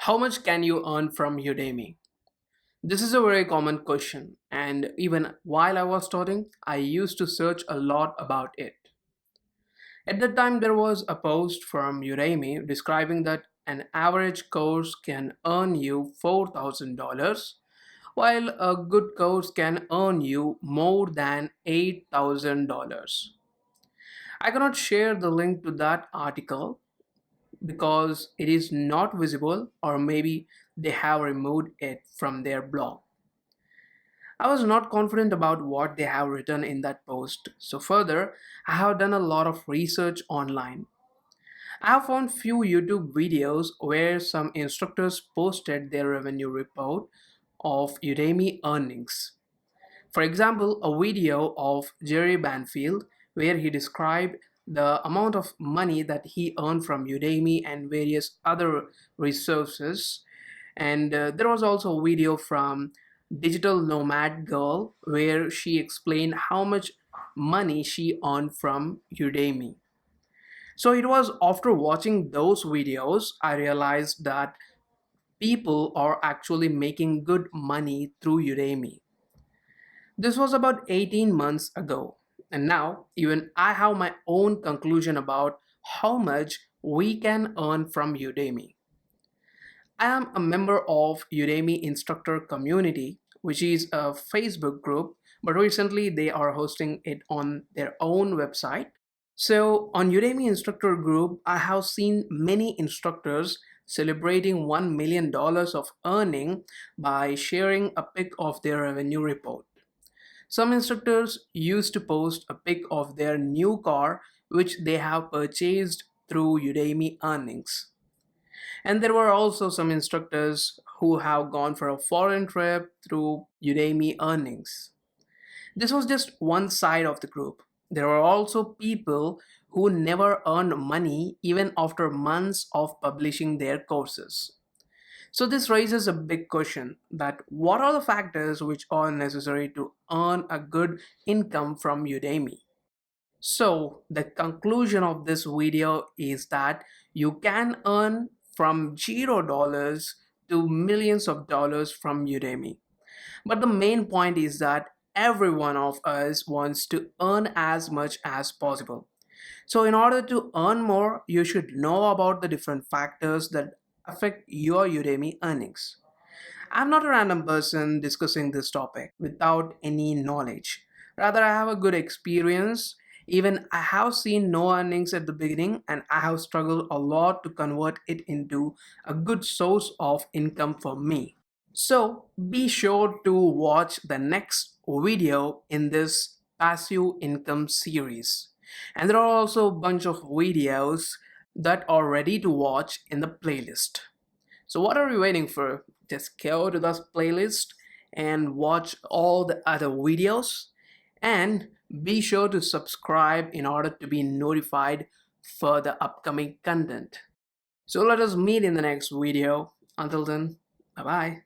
How much can you earn from Udemy? This is a very common question, and even while I was studying, I used to search a lot about it. At that time, there was a post from Udemy describing that an average course can earn you $4,000, while a good course can earn you more than $8,000. I cannot share the link to that article because it is not visible, or maybe they have removed it from their blog. I was not confident about what they have written in that post. So further, I have done a lot of research online. I have found few YouTube videos where some instructors posted their revenue report of Udemy earnings. For example, a video of Jerry Banfield where he described the amount of money that he earned from Udemy and various other resources. And there was also a video from Digital Nomad Girl where she explained how much money she earned from Udemy. So it was after watching those videos I realized that people are actually making good money through Udemy. This was about 18 months ago, and now even I have my own conclusion about how much we can earn from Udemy. I am a member of Udemy Instructor community, which is a Facebook group, but recently they are hosting it on their own website. So on Udemy Instructor group, I have seen many instructors celebrating $1 million of earning by sharing a pic of their revenue report. Some instructors used to post a pic of their new car which they have purchased through Udemy earnings. And there were also some instructors who have gone for a foreign trip through Udemy earnings. This was just one side of the group. There were also people who never earned money even after months of publishing their courses. So this raises a big question that what are the factors which are necessary to earn a good income from Udemy? So the conclusion of this video is that you can earn from $0 to millions of dollars from Udemy. But the main point is that every one of us wants to earn as much as possible. So in order to earn more, you should know about the different factors that affect your Udemy earnings. I'm not a random person discussing this topic without any knowledge. Rather, I have a good experience. Even I have seen no earnings at the beginning, and I have struggled a lot to convert it into a good source of income for me. So be sure to watch the next video in this passive income series. And there are also a bunch of videos that are ready to watch in the playlist. So what are you waiting for? Just go to this playlist and watch all the other videos, and be sure to subscribe in order to be notified for the upcoming content. So let us meet in the next video. Until then, bye bye.